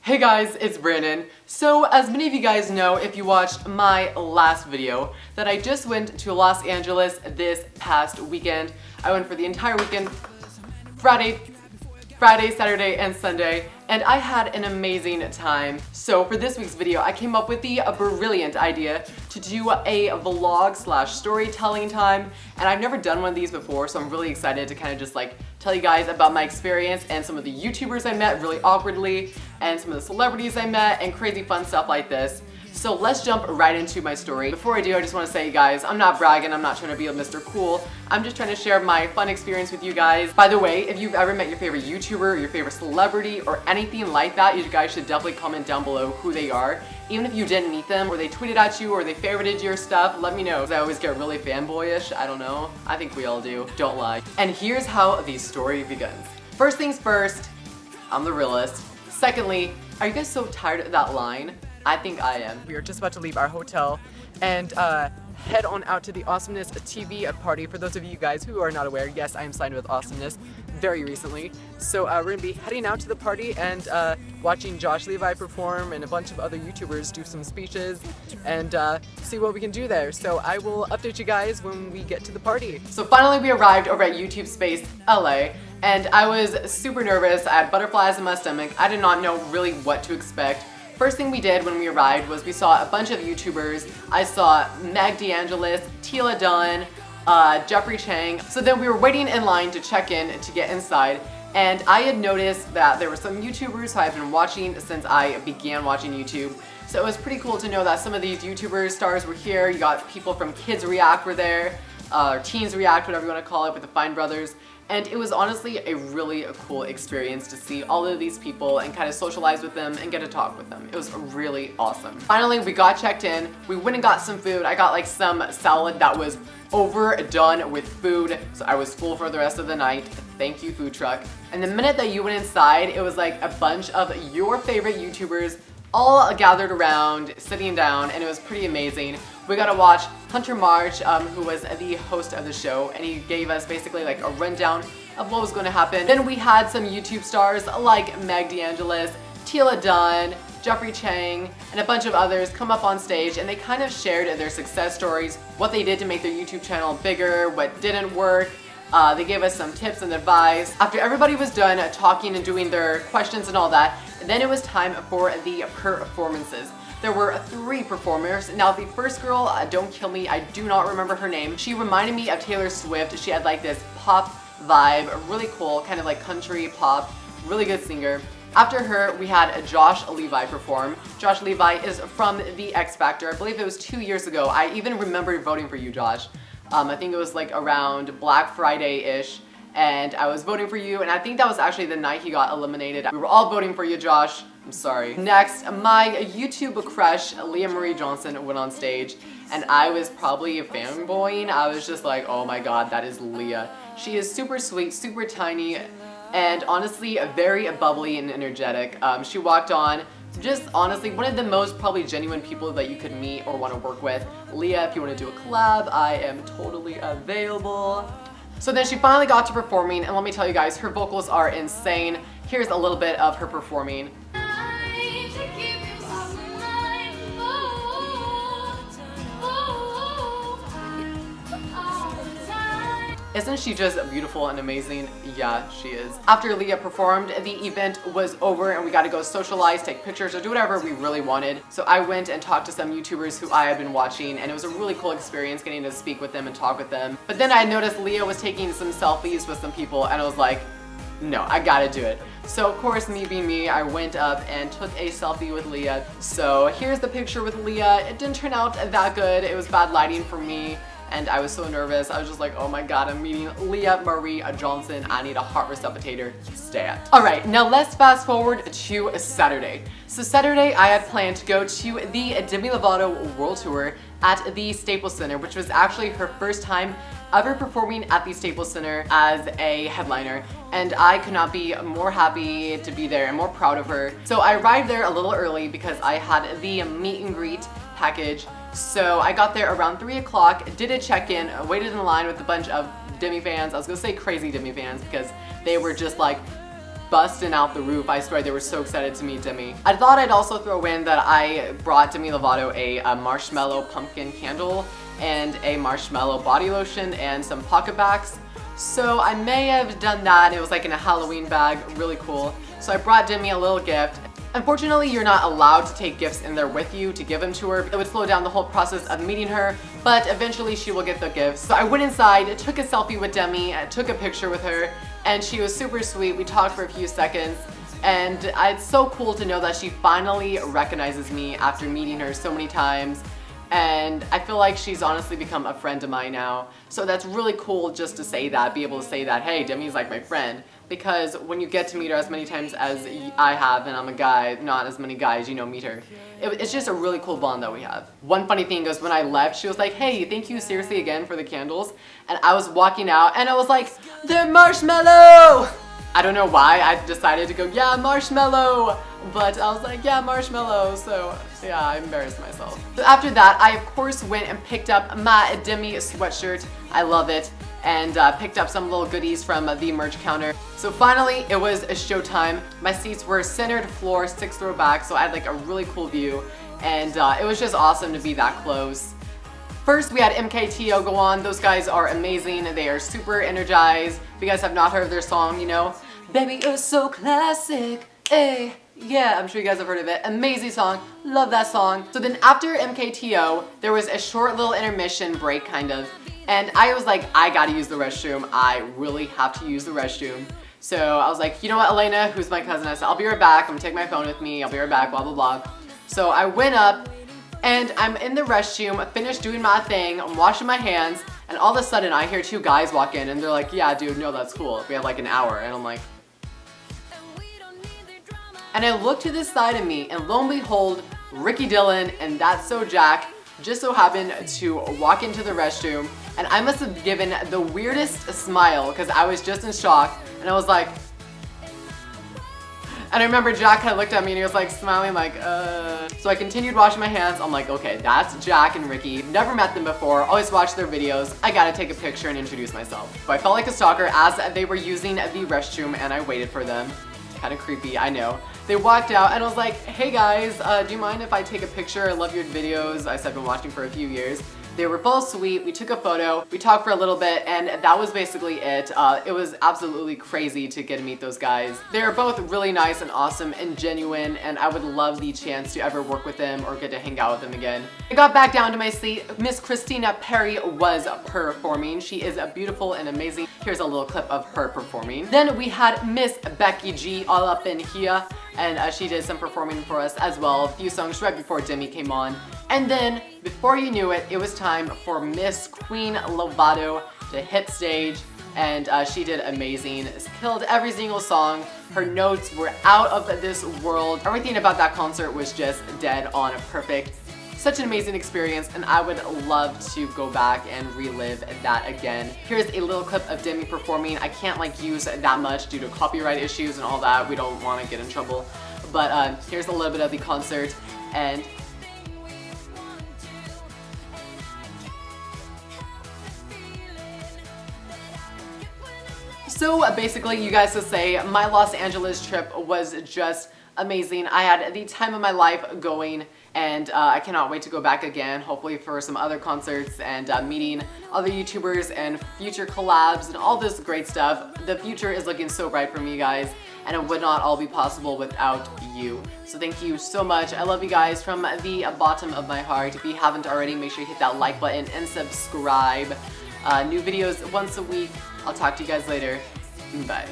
Hey guys, it's Brandon. So as many of you guys know, if you watched my last video, that I just went to Los Angeles this past weekend. I went for the entire weekend, Friday, Saturday, and Sunday, and I had an amazing time. So for this week's video, I came up with the brilliant idea to do a vlog slash storytelling time, and I've never done one of these before, so I'm really excited to kind of just like tell you guys about my experience and some of the YouTubers I met really awkwardly, and some of the celebrities I met, and crazy fun stuff like this. So let's jump right into my story. Before I do, I just want to say, guys, I'm not bragging, I'm not trying to be a Mr. Cool. I'm just trying to share my fun experience with you guys. By the way, if you've ever met your favorite YouTuber, or your favorite celebrity, or anything like that, you guys should definitely comment down below who they are. Even if you didn't meet them, or they tweeted at you, or they favorited your stuff, let me know, because I always get really fanboyish. I don't know. I think we all do. Don't lie. And here's how the story begins. First things first, I'm the realist. Secondly, are you guys so tired of that line? I think I am. We are just about to leave our hotel and head on out to the Awesomeness TV party. For those of you guys who are not aware, yes, I am signed with Awesomeness very recently. So we're gonna be heading out to the party and watching Josh Levi perform and a bunch of other YouTubers do some speeches and see what we can do there. So I will update you guys when we get to the party. So finally we arrived over at YouTube Space LA, and I was super nervous. I had butterflies in my stomach. I did not know really what to expect. First thing we did when we arrived was we saw a bunch of YouTubers. I saw Meg DeAngelis, Tila Dunn, Jeffrey Chang. So then we were waiting in line to check in to get inside, and I had noticed that there were some YouTubers who I've been watching since I began watching YouTube. So it was pretty cool to know that some of these YouTuber stars were here. You got people from Kids React were there, or Teens React, whatever you want to call it, with the Fine Brothers. And it was honestly a really cool experience to see all of these people and kind of socialize with them and get to talk with them. It was really awesome. Finally, we got checked in. We went and got some food. I got like some salad that was overdone with food, so I was full for the rest of the night. Thank you, food truck. And the minute that you went inside, it was like a bunch of your favorite YouTubers all gathered around, sitting down, and it was pretty amazing. We got to watch Hunter March, who was the host of the show, and he gave us basically like a rundown of what was going to happen. Then we had some YouTube stars like Meg DeAngelis, Tila Dunn, Jeffrey Chang, and a bunch of others come up on stage, and they kind of shared their success stories, what they did to make their YouTube channel bigger, what didn't work. They gave us some tips and advice. After everybody was done talking and doing their questions and all that, then it was time for the performances. There were 3 performers. Now the first girl, don't kill me, I do not remember her name. She reminded me of Taylor Swift. She had like this pop vibe, really cool, kind of like country pop, really good singer. After her, we had Josh Levi perform. Josh Levi is from the X Factor. I believe it was 2 years ago. I even remember voting for you, Josh. I think it was like around Black Friday-ish, and I was voting for you, and I think that was actually the night he got eliminated. We were all voting for you, Josh. I'm sorry. Next, my YouTube crush, Leah Marie Johnson, went on stage, and I was probably fanboying. I was just like, oh my god, that is Leah. She is super sweet, super tiny, and honestly very bubbly and energetic. She walked on, just honestly one of the most probably genuine people that you could meet or want to work with. Leah, if you want to do a collab, I am totally available. So then she finally got to performing, and let me tell you guys, her vocals are insane. Here's a little bit of her performing. Isn't she just beautiful and amazing? Yeah, she is. After Leah performed, the event was over and we got to go socialize, take pictures, or do whatever we really wanted. So I went and talked to some YouTubers who I had been watching, and it was a really cool experience getting to speak with them and talk with them. But then I noticed Leah was taking some selfies with some people, and I was like, no, I gotta do it. So of course, me being me, I went up and took a selfie with Leah. So here's the picture with Leah. It didn't turn out that good. It was bad lighting for me, and I was so nervous. I was just like, oh my god, I'm meeting Leah Marie Johnson. I need a heart resuscitator stat. Alright, now let's fast forward to Saturday. So Saturday, I had planned to go to the Demi Lovato World Tour at the Staples Center, which was actually her first time ever performing at the Staples Center as a headliner, and I could not be more happy to be there and more proud of her. So I arrived there a little early because I had the meet and greet package. So I got there around 3 o'clock, did a check-in, waited in line with a bunch of Demi fans. I was gonna say crazy Demi fans because they were just like busting out the roof. I swear they were so excited to meet Demi. I thought I'd also throw in that I brought Demi Lovato a marshmallow pumpkin candle and a marshmallow body lotion and some pocket backs. So I may have done that. It was like in a Halloween bag, really cool. So I brought Demi a little gift. Unfortunately, you're not allowed to take gifts in there with you to give them to her. It would slow down the whole process of meeting her, but eventually she will get the gifts. So I went inside, took a selfie with Demi, took a picture with her, and she was super sweet. We talked for a few seconds, and it's so cool to know that she finally recognizes me after meeting her so many times. And I feel like she's honestly become a friend of mine now. So that's really cool just to say that, be able to say that, hey, Demi's like my friend. Because when you get to meet her as many times as I have, and I'm a guy, not as many guys, you know, meet her. It's just a really cool bond that we have. One funny thing is when I left, she was like, hey, thank you seriously again for the candles. And I was walking out and I was like, they're marshmallow! I don't know why I decided to go, yeah, marshmallow! But I was like, yeah, marshmallow, so yeah, I embarrassed myself. So after that, I of course went and picked up my Demi sweatshirt. I love it. And picked up some little goodies from the merch counter. So finally, it was a showtime. My seats were centered floor, 6th row back, so I had like a really cool view. And it was just awesome to be that close. First, we had MKTO go on. Those guys are amazing. They are super energized. If you guys have not heard of their song, you know, Baby, you're so classic, hey. Yeah, I'm sure you guys have heard of it. Amazing song. Love that song. So then after MKTO, there was a short little intermission break, kind of. And I was like, I gotta use the restroom. I really have to use the restroom. So I was like, you know what, Elena, who's my cousin, I said, I'll be right back. I'm gonna take my phone with me. I'll be right back, blah, blah, blah. So I went up and I'm in the restroom, finished doing my thing. I'm washing my hands. And all of a sudden I hear 2 guys walk in and they're like, yeah, dude, no, that's cool. We have like an hour. And I'm like, and I look to the side of me and lo and behold, Ricky Dillon and That's So Jack just so happened to walk into the restroom, and I must have given the weirdest smile because I was just in shock, and I was like, and I remember Jack kind of looked at me and he was like smiling like, So I continued washing my hands. I'm like, okay, that's Jack and Ricky. Never met them before, always watched their videos. I gotta take a picture and introduce myself. So I felt like a stalker as they were using the restroom and I waited for them. Kind of creepy, I know. They walked out and I was like, hey guys, do you mind if I take a picture? I love your videos. I said I've been watching for a few years. They were both sweet. We took a photo. We talked for a little bit and that was basically it. It was absolutely crazy to get to meet those guys. They are both really nice and awesome and genuine, and I would love the chance to ever work with them or get to hang out with them again. I got back down to my seat. Miss Christina Perry was performing. She is beautiful and amazing. Here's a little clip of her performing. Then we had Miss Becky G all up in here, and she did some performing for us as well. A few songs right before Demi came on. And then, before you knew it, it was time for Miss Queen Lovato to hit stage, and she did amazing. Killed every single song. Her notes were out of this world. Everything about that concert was just dead on perfect. Such an amazing experience, and I would love to go back and relive that again. Here's a little clip of Demi performing. I can't like use that much due to copyright issues and all that. We don't want to get in trouble. But here's a little bit of the concert, and so basically, you guys could say my Los Angeles trip was just amazing. I had the time of my life going, and I cannot wait to go back again, hopefully for some other concerts and meeting other YouTubers and future collabs and all this great stuff. The future is looking so bright for me, guys, and it would not all be possible without you. So thank you so much. I love you guys from the bottom of my heart. If you haven't already, make sure you hit that like button and subscribe. New videos once a week. I'll talk to you guys later. Bye.